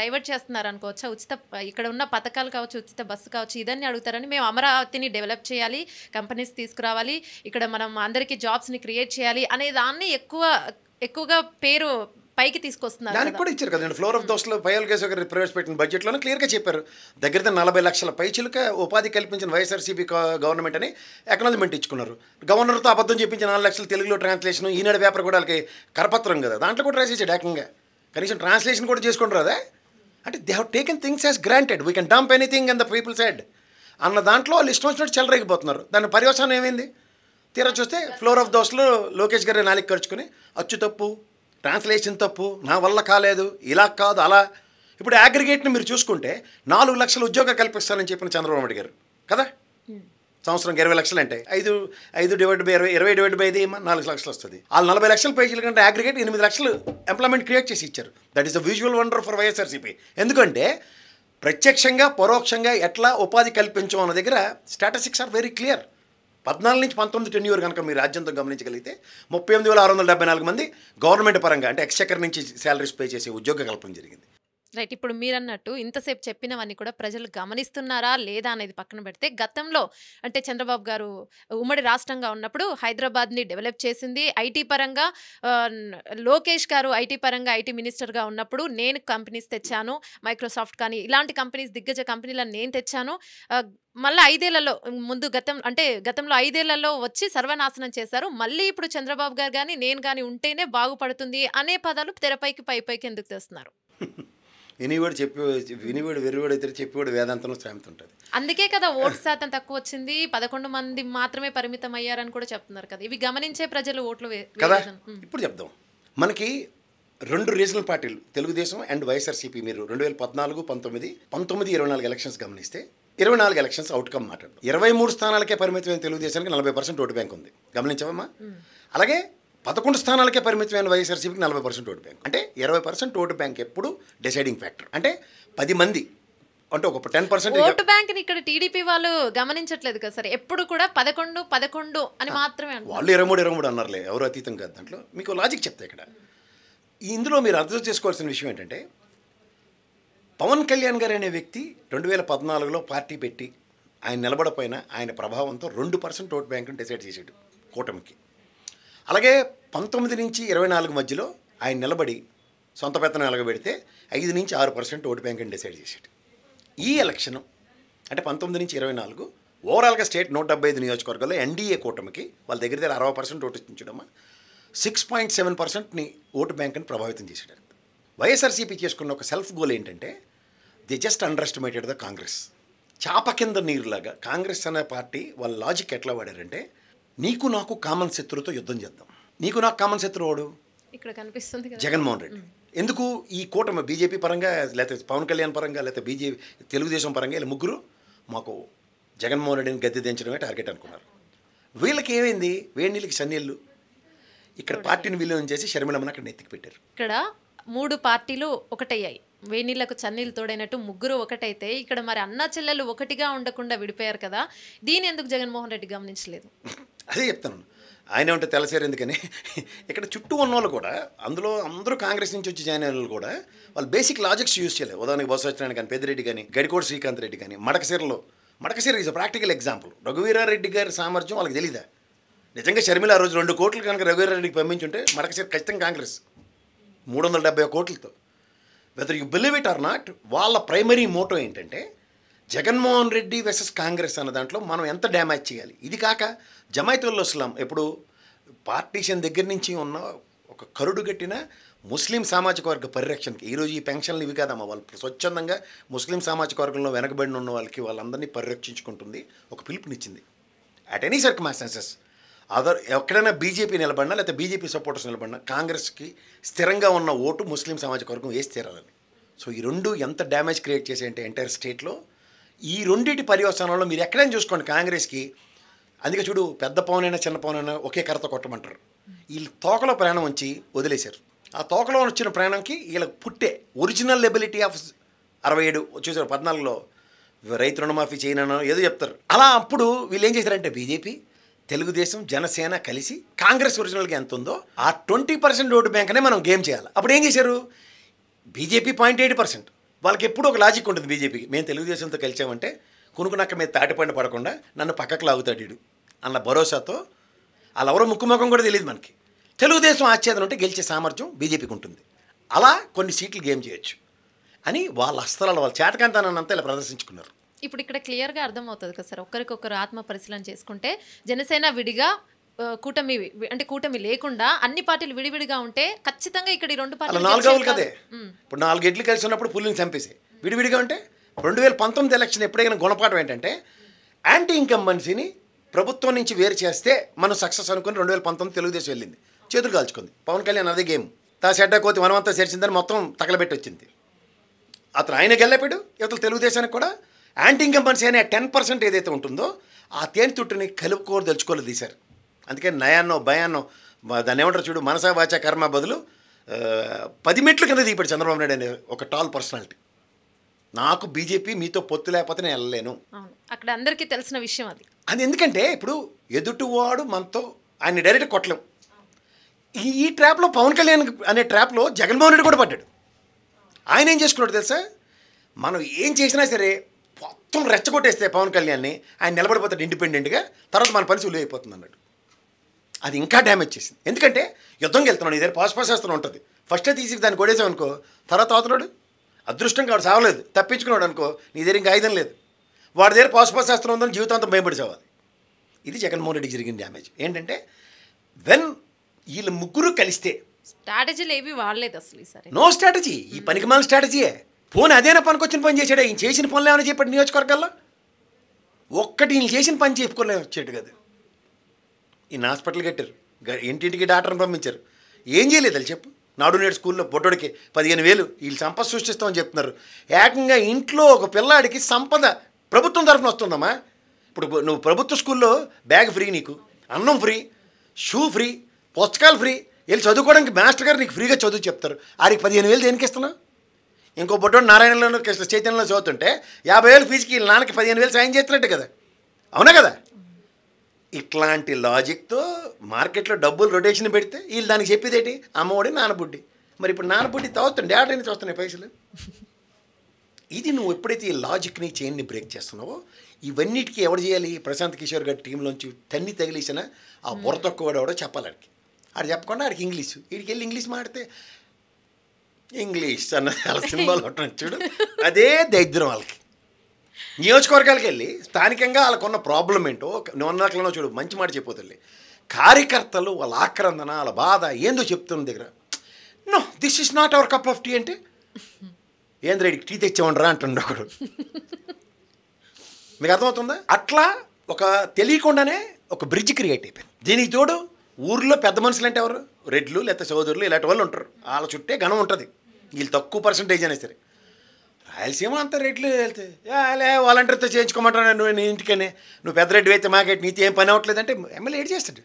Divert చేస్తున్నారు అనుకోవచ్చా? ఇక్కడ ఉన్న పథకాలు కావచ్చు, ఉచిత బస్సు కావచ్చు, ఇదన్నీ అడుగుతారని. మేము అమరావతిని డెవలప్ చేయాలి, కంపెనీస్ తీసుకురావాలి, ఇక్కడ మనం అందరికీ జాబ్స్ని క్రియేట్ చేయాలి అనే దాన్ని ఎక్కువగా పేరు పైకి తీసుకొస్తున్నారు. దానికి కూడా ఇచ్చారు కదండి. ఫ్లోర్ ఆఫ్ దోస్లో పైఎల్కేశవ్ గారు ప్రవేశపెట్టిన బడ్జెట్లోనే క్లియర్గా చెప్పారు. దగ్గర 40 లక్షల పైచిలుక ఉపాధి కల్పించిన వైఎస్ఆర్సీపీ గవర్నమెంట్ అని ఎకనాలజ్మెంట్ ఇచ్చుకున్నారు. గవర్నర్తో అబద్ధం చెప్పించిన 4 లక్షలు తెలుగులో ట్రాన్స్లేషన్, ఈనాడు పేపర్ కూడా వాళ్ళకి కరపత్రం కదా, దాంట్లో కూడా రాసేసాడు ఏకంగా. కనీసం ట్రాన్స్లేషన్ కూడా చేసుకుంటారు అదే. అంటే they have taken things as granted, we can dump anything and the people said అన్న దాంట్లో వాళ్ళు ఇష్టం వచ్చినట్టు చెలరేగిపోతున్నారు. దాని పర్యవసానం ఏమైంది? తీరా చూస్తే ఫ్లోర్ ఆఫ్ దోస్లో లోకేష్ గారి నాలుగు ఖర్చుకుని అచ్చు తప్పు, ట్రాన్స్లేషన్ తప్పు, నా వల్ల కాలేదు, ఇలా కాదు అలా. ఇప్పుడు అగ్రిగేట్ని మీరు చూసుకుంటే 4 లక్షల ఉద్యోగాలు కల్పిస్తానని చెప్పిన చంద్రబాబు నాయుడు గారు కదా, సంవత్సరానికి 20 లక్షలు అంటే 5 డివైడ్ బై 20 డివైడ్ బై 5 4 లక్షలు వస్తుంది. వాళ్ళు 40 లక్షల పేజీల కంటే అగ్రిగేట్ 8 లక్షలు ఎంప్లాయ్మెంట్ క్రియేట్ చేసి ఇచ్చారు. That is the visual wonder for YSRCP. ఎందుకంటే ప్రత్యక్షంగా పరోక్షంగా ఎట్లా ఉపాధి కల్పించం అన్న దగ్గర స్టాటిస్టిక్స్ ఆర్ వెరీ క్లియర్. 14 నుంచి 19 టెన్యూర్ కనుక మీరు రాజ్యంతో గమనించగలిగితే 38,674 మంది గవర్నమెంట్ పరంగా అంటే ఎక్స్చెక్కర్ నుంచి శాలరీస్ పే చేసే ఉద్యోగ కల్పన జరిగింది. రైట్. ఇప్పుడు మీరన్నట్టు ఇంతసేపు చెప్పినవన్నీ కూడా ప్రజలు గమనిస్తున్నారా లేదా అనేది పక్కన పెడితే, గతంలో అంటే చంద్రబాబు గారు ఉమ్మడి రాష్ట్రంగా ఉన్నప్పుడు హైదరాబాద్ని డెవలప్ చేసింది ఐటీ పరంగా. లోకేష్ గారు ఐటీ పరంగా ఐటీ మినిస్టర్గా ఉన్నప్పుడు నేను కంపెనీస్ తెచ్చాను, మైక్రోసాఫ్ట్ కానీ ఇలాంటి కంపెనీస్, దిగ్గజ కంపెనీలను నేను తెచ్చాను. మళ్ళీ 5 ఏళ్లలో గతంలో 5 ఏళ్లలో వచ్చి సర్వనాశనం చేశారు. మళ్ళీ ఇప్పుడు చంద్రబాబు గారు కానీ నేను కానీ ఉంటేనే బాగుపడుతుంది అనే పదాలు తెరపైకి పైకి ఎందుకు తెస్తున్నారు? వినివాడు వెర్రివాడు అయితే చెప్పేవాడు వేదాంతంలో శ్రామిత ఉంటుంది. అందుకే కదా ఓటు శాతం తక్కువ వచ్చింది, 11 మంది మాత్రమే పరిమితం అయ్యారని కూడా చెప్తున్నారు కదా. ఇవి గమనించే ప్రజలు ఓట్లు కదా. ఇప్పుడు చెప్దాం, మనకి 2 రీజనల్ పార్టీలు తెలుగుదేశం అండ్ వైఎస్ఆర్సీపీ. మీరు 2014, 19, 24 ఎలక్షన్స్ గమనిస్తే 24 ఎలక్షన్స్ అవుట్కమ్ మాట్లాడు. 23 స్థానాలకే పరిమితమైన తెలుగుదేశానికి 40% ఓటు బ్యాంక్ ఉంది, గమనించామమ్మా. అలాగే 11 స్థానాలకే పరిమితమైన వైఎస్ఆర్సీపీకి 40% ఓటు బ్యాంక్. అంటే 20% ఓటు బ్యాంక్ ఎప్పుడు డిసైడింగ్ ఫ్యాక్టర్. అంటే 10 మంది అంటే ఒక 10% ఓటు బ్యాంక్ ని ఇక్కడ టీడీపీ వాళ్ళు గమనించట్లేదు కదా సార్. ఎప్పుడు కూడా 11 అని మాత్రమే వాళ్ళు 23 అన్నారులే, ఎవరు అతీతం కాదు. దాంట్లో మీకు లాజిక్ చెప్తా. ఇక్కడ ఇందులో మీరు అర్థం చేసుకోవాల్సిన విషయం ఏంటంటే, పవన్ కళ్యాణ్ గారు అనే వ్యక్తి 2014లో పార్టీ పెట్టి ఆయన నిలబడపోయినా ఆయన ప్రభావంతో 2% ఓటు బ్యాంకును డిసైడ్ చేసాడు కూటమికి. అలాగే 19 నుంచి 24 మధ్యలో ఆయన నిలబడి సొంత పెత్తనం ఎలగబెడితే 5 నుంచి 6% ఓటు బ్యాంకుని డిసైడ్ చేసాడు. ఈ ఎలక్షన్ అంటే 19 నుంచి 24 ఓవరాల్గా స్టేట్ 175 నియోజకవర్గాల్లో ఎన్డీఏ కూటమికి వాళ్ళ దగ్గర 60% ఓటు ఇచ్చించడమ్మా 6.7%ని ఓటు బ్యాంకుని ప్రభావితం చేశాడు. వైఎస్ఆర్సీపీ చేసుకున్న ఒక సెల్ఫ్ గోల్ ఏంటంటే, the just under estimated the Congress. చాప కింద నీరులాగా కాంగ్రెస్ అనే పార్టీ వాళ్ళ లాజిక్ ఎట్లా వాడారంటే, నీకు నాకు కామన్ శత్రువుతో యుద్ధం చేద్దాం. నీకు నాకు కామన్ శత్రువుడు ఇక్కడ కనిపిస్తుంది జగన్మోహన్ రెడ్డి. ఎందుకు ఈ కూటమి బీజేపీ పరంగా లేకపోతే పవన్ కళ్యాణ్ పరంగా లేకపోతే తెలుగుదేశం పరంగా ఇలా ముగ్గురు మాకు జగన్మోహన్ రెడ్డిని గద్దె దించడమే టార్గెట్ అనుకున్నారు. వీళ్ళకి ఏమైంది, వేడి నీళ్ళకి సన్నీళ్ళు. ఇక్కడ పార్టీని విలీనం చేసి షర్మిలమ్మని అక్కడ నెత్తికి పెట్టారు. ఇక్కడ 3 పార్టీలు ఒకటయ్యాయి. వేణీళ్లకు చన్నీళ్ళు తోడైనట్టు ముగ్గురు ఒకటైతే ఇక్కడ మరి అన్నా చెల్లెలు ఒకటిగా ఉండకుండా విడిపోయారు కదా. దీని ఎందుకు జగన్మోహన్ రెడ్డి గమనించలేదు? అదే చెప్తాను. ఆయన ఉంటే తెలసారు ఎందుకని. ఇక్కడ చుట్టూ ఉన్న వాళ్ళు కూడా, అందులో అందరూ కాంగ్రెస్ నుంచి వచ్చి జాయిన్ అయిన వాళ్ళు కూడా వాళ్ళు బేసిక్ లాజిక్స్ యూజ్ చేయలేదు. ఉదాహరణకి బొత్స సత్యనారాయణ కానీ, పెద్దిరెడ్డి కానీ, గడికోట శ్రీకాంత్ రెడ్డి కానీ, Madakasira is practical example. Raghuveera Reddy గారి సామర్థ్యం వాళ్ళకి తెలీదా? నిజంగా షర్మిల ఆ రోజు 2 కోట్లు కనుక రఘువీరారెడ్డికి పంపించుంటే మడకశీర ఖచ్చితంగా కాంగ్రెస్ 370 కోట్లతో. Whether you believe it or not, వాళ్ళ ప్రైమరీ మోటో ఏంటంటే జగన్మోహన్ రెడ్డి వర్సెస్ కాంగ్రెస్ అన్న దాంట్లో మనం ఎంత డ్యామేజ్ చేయాలి. ఇది కాక జమాయితుల్ ఇస్లాం ఎప్పుడు పార్టీషన్ దగ్గర నుంచి ఉన్న ఒక కరుడు గట్టిన ముస్లిం సామాజిక వర్గ పరిరక్షణకి, ఈరోజు ఈ పెన్షన్లు ఇవి కాదమ్మా, వాళ్ళు స్వచ్ఛందంగా ముస్లిం సామాజిక వర్గంలో వెనకబడిన ఉన్న వాళ్ళందరినీ పరిరక్షించుకుంటుంది, ఒక పిలుపునిచ్చింది. అట్ ఎనీ సర్కమ్స్టాన్సెస్ ఎక్కడైనా బీజేపీ నిలబడినా లేకపోతే బీజేపీ సపోర్టర్స్ నిలబడినా కాంగ్రెస్కి స్థిరంగా ఉన్న ఓటు ముస్లిం సామాజిక వర్గం వేసి తీరాలని. సో ఈ 2 ఎంత డ్యామేజ్ క్రియేట్ చేసాయంటే ఎంటైర్ స్టేట్లో, ఈ 2 పర్యవసానంలో మీరు ఎక్కడైనా చూసుకోండి కాంగ్రెస్కి. అందుకే చూడు, పెద్ద పవనైనా చిన్న పవనైనా ఒకే కర్రతో కొట్టమంటారు. వీళ్ళు తోకలో ప్రాణం ఉంచి వదిలేశారు. ఆ తోకలో వచ్చిన ప్రాణంకి వీళ్ళకి పుట్టే ఒరిజినల్ ఎబిలిటీ ఆఫ్ 67 చూసారు. 14లో రైతు రుణమాఫీ చేయనో ఏదో చెప్తారు. అలా అప్పుడు వీళ్ళు ఏం చేశారంటే, బీజేపీ, తెలుగుదేశం, జనసేన కలిసి కాంగ్రెస్ ఒరిజినల్గా ఎంత ఉందో ఆ 20% ఓటు బ్యాంక్నే మనం గేమ్ చేయాలి. అప్పుడు ఏం చేశారు, బీజేపీ 0.8%, వాళ్ళకి ఎప్పుడూ ఒక లాజిక్ ఉంటుంది బీజేపీకి. మేము తెలుగుదేశంతో కలిసామంటే కునుకునక్క మీద తాటిపండు పడకుండా నన్ను పక్కకు లాగుతాడు వీడు అన్న భరోసాతో వాళ్ళెవరో ముక్కుముఖం కూడా తెలియదు మనకి. తెలుగుదేశం ఆచ్ఛేదన ఉంటే గెలిచే సామర్థ్యం బీజేపీకి ఉంటుంది. అలా కొన్ని సీట్లు గేమ్ చేయొచ్చు అని వాళ్ళ అస్త్రాలు వాళ్ళ చేతకాంతానంతా ఇలా ప్రదర్శించుకున్నారు. ఇప్పుడు ఇక్కడ క్లియర్గా అర్థమవుతుంది కదా సార్, ఒకరికొకరు ఆత్మ పరిశీలన చేసుకుంటే జనసేన విడిగా కూటమి అంటే కూటమి లేకుండా అన్ని పార్టీలు విడివిడిగా ఉంటే ఖచ్చితంగా ఇక్కడ ఈ 2 అలా 4 గవులు కదే. ఇప్పుడు 4 ఎడ్లు కలిసి ఉన్నప్పుడు పుల్లిని చంపేసి విడివిడిగా ఉంటే 2019 ఎలక్షన్ ఎప్పుడైనా గుణపాఠం ఏంటంటే యాంటీ ఇన్కంబెన్సీని ప్రభుత్వం నుంచి వేరు చేస్తే మనం సక్సెస్ అనుకుని 2019 తెలుగుదేశం వెళ్ళింది, చేతులు కాల్చుకుంది. పవన్ కళ్యాణ్ అదే గేమ్. తా సెడ్డ కోతి వనమంతా చేర్చిందని మొత్తం తగలబెట్టి వచ్చింది. అతను ఆయన గెల్లపాడు. ఇవతల తెలుగుదేశానికి కూడా యాంటీ ఇన్కంబెన్సీ అనే 10% ఏదైతే ఉంటుందో ఆ తేనె తుట్టుని కలుపుకోరు తెలుసుకోలేదు తీశారు. అందుకే నయాన్నో భయాన్నో దాన్ని ఏమంటారు చూడు, మనసా వాచా కర్మ బదులు 10 మెట్లు కింద దిగిపోయాడు చంద్రబాబు నాయుడు అనే ఒక టాల్ పర్సనాలిటీ. నాకు బీజేపీ మీతో పొత్తు లేకపోతే నేను వెళ్ళలేను. అక్కడ అందరికీ తెలిసిన విషయం అది. అది ఎందుకంటే ఇప్పుడు ఎదుటివాడు మనతో ఆయన డైరెక్ట్ కొట్టలేం. ఈ ట్రాప్లో పవన్ కళ్యాణ్ అనే ట్రాప్లో జగన్మోహన్ రెడ్డి కూడా పడ్డాడు. ఆయన ఏం చేసుకున్నాడు తెలుసా, మనం ఏం చేసినా సరే మొత్తం రెచ్చగొట్టేస్తే పవన్ కళ్యాణ్ని ఆయన నిలబడిపోతాడు ఇండిపెండెంట్గా, తర్వాత మన పని సులువు అయిపోతుంది అన్నాడు. అది ఇంకా డ్యామేజ్ చేసింది. ఎందుకంటే యుద్ధంకి వెళ్తున్నాడు, నీ దగ్గర పాశుపశాస్త్రం ఉంటుంది, ఫస్టే తీసి దాన్ని కొడేసావు అనుకో, తర్వాత అవుతున్నాడు అదృష్టంగా వాడు సావలేదు, తప్పించుకున్నాడు అనుకో, నీ దగ్గర ఇంకా ఆయుధం లేదు, వాడి దగ్గర పాశుపశాస్త్రం ఉందని జీవితాంతం భయపడి సావాలి. ఇది జగన్మోహన్ రెడ్డికి జరిగిన డ్యామేజ్. ఏంటంటే వెన్ వీళ్ళు ముగ్గురు కలిస్తే స్ట్రాటజీలు ఏవి వాడలేదు అసలు ఈసారి. నో స్ట్రాటజీ, ఈ పనికి మాల స్ట్రాటజీయే. పోనీ అదేనా పనికొచ్చిన పని చేశాడు. ఈయన చేసిన పనులు ఏమైనా చెప్పాడు నియోజకవర్గాల్లో? ఒక్కటి ఈయన చేసిన పని చెప్పుకోలే వచ్చాడు కదా. ఈయన హాస్పిటల్ కట్టారు, ఇంటింటికి డాక్టర్ని పంపించారు, ఏం చేయలేదు అది చెప్పు. నాడు నేడు స్కూల్లో బొడ్డోడికి 15,000 వీళ్ళు సంపద సృష్టిస్తామని చెప్తున్నారు. ఏకంగా ఇంట్లో ఒక పిల్లాడికి సంపద ప్రభుత్వం తరఫున వస్తుందమ్మా. ఇప్పుడు నువ్వు ప్రభుత్వ స్కూల్లో బ్యాగ్ ఫ్రీ, నీకు అన్నం ఫ్రీ, షూ ఫ్రీ, పుస్తకాలు ఫ్రీ, వెళ్ళి చదువుకోవడానికి మాస్టర్ గారు నీకు ఫ్రీగా చదువు చెప్తారు. ఆడికి 15,000 దేనికి ఇస్తున్నావు? ఇంకో బొడ్డోడు నారాయణలో చైతన్యంలో చదువుతుంటే 50,000 ఫీజుకి వీళ్ళ నాన్నకి 15,000 సాయం చేస్తున్నట్టు కదా, అవునా కదా? ఇట్లాంటి లాజిక్తో మార్కెట్లో డబ్బులు రొటేషన్ పెడితే వీళ్ళు దానికి చెప్పేది ఏంటి, అమ్మఒడి నానబుడ్డి. మరి ఇప్పుడు నానబుడ్డి తాగుతుంది, డాడీ నుంచి వస్తున్నాయి పైసలు. ఇది నువ్వు ఎప్పుడైతే ఈ లాజిక్ని చైన్ని బ్రేక్ చేస్తున్నావో ఇవన్నిటికీ ఎవరు చేయాలి? ప్రశాంత్ కిషోర్ గారి టీంలోంచి తన్ని తగిలేసిన ఆ బుర్ర తక్కువ ఎవడో చెప్పాలి. ఆడికి చెప్పకుండా ఆడికి ఇంగ్లీషు, వీడికి వెళ్ళి ఇంగ్లీష్ మాడితే ఇంగ్లీష్ అన్న వాళ్ళ సింబాల్ ఉంటుంది చూడు, అదే దరిద్రం వాళ్ళకి. నియోజకవర్గాలకు వెళ్ళి స్థానికంగా వాళ్ళకున్న ప్రాబ్లం ఏంటో నొన్నకలను చూడు, మంచి మాట చెప్పొద్దులే. కార్యకర్తలు వాళ్ళ ఆక్రందన వాళ్ళ బాధ ఏందో చెప్తున్న దగ్గర no this is not our cup of tea అంటే ఏంద్ర రెడ్డికి టీ తెచ్చామండరా అంటుండ ఒకడు. మీకు అర్థమవుతుందా? అట్లా ఒక తెలియకుండానే ఒక బ్రిడ్జ్ క్రియేట్ అయిపోయింది. దీనికి తోడు ఊర్లో పెద్ద మనుషులు అంటే ఎవరు? రెడ్లు లేకపోతే సోదరులు ఇలాంటి వాళ్ళు ఉంటారు, వాళ్ళ చుట్టే ఘనం ఉంటుంది. వీళ్ళు తక్కువ పర్సంటేజ్ అయినా సరే. రాయలసీమ అంతా రెడ్లు వెళ్తే లే వాలంటీర్తో చేయించుకోమంటాను నువ్వు నీ ఇంటికనే, నువ్వు పెద్ద రెడ్డి అయితే మాకేటి నీతో ఏం పని అవ్వట్లేదంటే ఎమ్మెల్యే ఏడు చేస్తాడు.